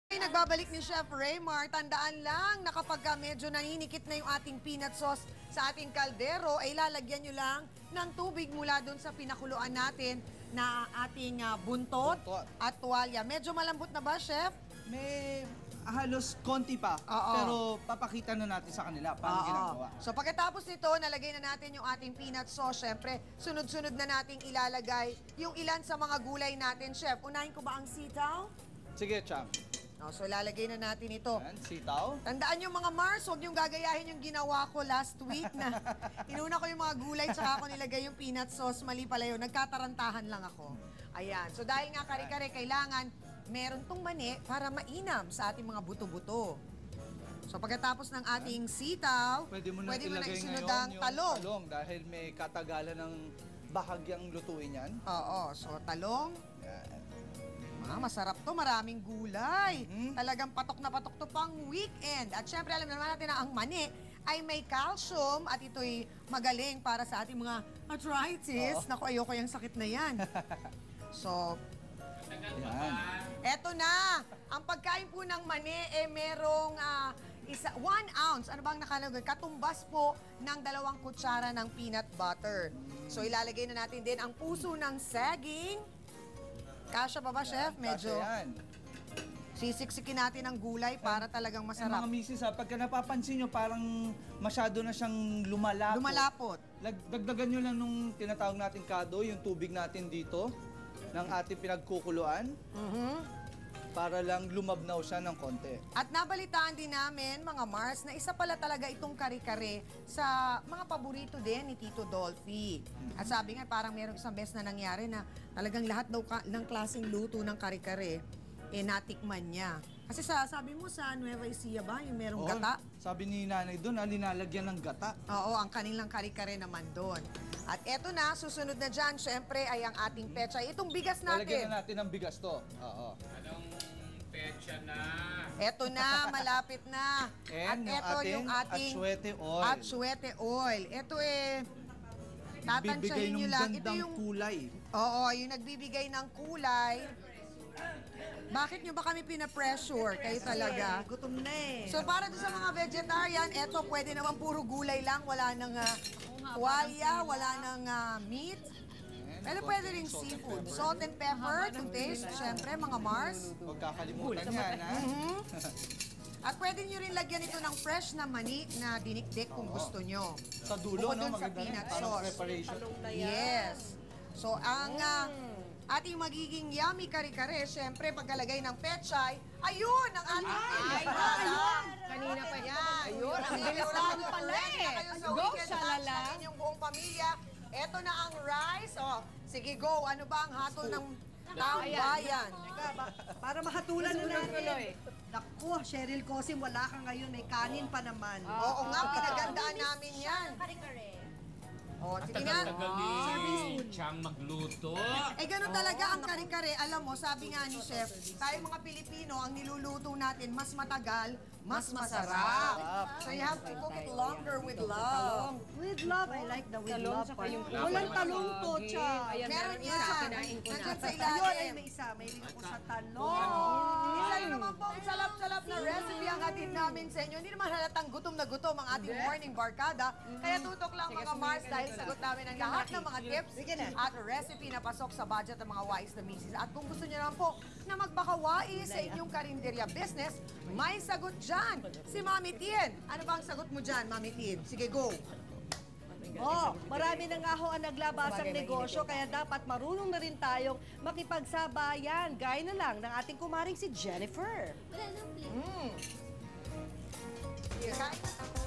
Nagbabalik ni Chef Raymar, tandaan lang na kapag medyo naninikit na yung ating peanut sauce sa ating kaldero, ay lalagyan nyo lang ng tubig mula doon sa pinakuluan natin na ating buntot at tuwalya. Medyo malambot na ba, Chef? May halos konti pa, pero papakita na natin sa kanila paano ginagawa. So pagkatapos nito, nalagay na natin yung ating peanut sauce. Siyempre, sunod-sunod na nating ilalagay yung ilan sa mga gulay natin, Chef. Unahin ko ba ang sitaw? Sige, Chang. So ilalagay na natin ito. Yan, sitaw. Tandaan yung mga Mars, huwag yung gagayahin yung ginawa ko last week na inuna ko yung mga gulay tsaka ako nilagay yung peanut sauce. Mali pala yun, nagkatarantahan lang ako. Ayan, so dahil nga kare-kare, kailangan meron tong mani para mainam sa ating mga buto-buto. So pagkatapos ng ating sitaw, pwede mo na isunod ngayon ang yung talong. Dahil may katagalan ng bahagyang lutuin yan. Oo, so talong. Yan. Masarap to, maraming gulay. Talagang patok na patok to pang weekend. At syempre, alam naman natin na ang mani ay may calcium at ito'y magaling para sa ating mga arthritis. Naku, ayoko yung sakit na yan. So, Yan. eto na. Ang pagkain po ng mani, merong 1 ounce. Ano bang nakalagay? Katumbas po ng 2 kutsara ng peanut butter. So, ilalagay na natin din ang puso ng saging. Kasya pa ba, Chef? Medyo sisiksikin natin ang gulay para talagang masarap. Mga misis, pagka napapansin nyo, parang masyado na siyang lumalapot. Lumalapot. Dagdagan nyo lang nung tinatawag natin kado, yung tubig natin dito, ng ating pinagkukuluan, para lang lumabnaw siya ng konti. At nabalitaan din namin, mga Mars, na isa pala talaga itong kare-kare sa mga paborito din ni Tito Dolphy. At sabi nga, parang merong isang beses na nangyari na talagang lahat daw ng klaseng luto ng kare-kare, natikman niya. Kasi sabi mo sa Nueva Ecija ba, yung merong gata? Sabi ni nanay doon, linalagyan ng gata. Oo, ang kanilang kare-kare naman doon. At eto na, susunod na dyan, syempre, ay ang ating pechay. Itong bigas natin. Lalagyan na natin ng bigas to. Anong petsa na? Eto na, malapit na. And at eto yung ating atsuete oil. Atsuete oil. Ito Nagbibigay tatansyahin nyo ng lang. Ito gandang yung, kulay. oo, yung nagbibigay ng kulay. Bakit nyo ba kami pinapressure? Kayo talaga. Gutom na eh. So para doon sa mga vegetarian, eto pwede naman puro gulay lang. Wala nang tuwalya, wala nang meat. Pero pwede rin seafood. Salt and pepper to taste. Siyempre, mga Mars. Huwag kakalimutan yan, ha? At pwede nyo rin lagyan ito ng fresh na mani na dinikdik kung gusto nyo. Sa dulo, Bukod no? dun sa Maganda peanut rin. Parang sauce. preparation. Yes. So, ang ating magiging yummy kare-kare, syempre, pagkalagay ng pechay, ayun, ang ating Kanina pa yan. Ayun, ang bilis naman pala eh. Go, shalala. Sa inyong buong pamilya. Eto na ang rice. Oh, sige, go. Ano ba ang hatol ng taong bayan? Para mahatulan na natin. Naku, Cheryl Cosim, wala ka ngayon. May kanin pa naman. Oo nga, pinagandaan namin yan. Oh, sige nga. Tagal ni Chang magluto. Ganun talaga ang kare-kare. Alam mo, sabi nga ni Chef, tayo mga Pilipino, ang niluluto natin mas matagal, mas masarap. So you have to cook it longer with love. With love, I like the with love part. Walang talong to, Cha. Meron yan. Nandiyan sa Ayun, ay ilalim. may isa. May ko sa talong. Isa rin naman po ang salap-salap na recipe ang hatid namin sa inyo. Hindi naman halatang gutom na gutom ang ating morning barkada. Kaya tutok lang mga Mars dahil sagot namin ang lahat ng mga tips at recipe na pasok sa budget ng mga wais na misis. At kung gusto niyo naman po na magbakawais sa inyong karinderya business, may sagot dyan. Si Mami Tien. Ano ba ang sagot mo dyan, Mami Tien? Sige, go. Oh, marami na nga ho ang naglabasang negosyo, kaya dapat marunong na rin tayong makipagsabayan. Gaya na lang ng ating kumaring si Jennifer. Sige, kain na.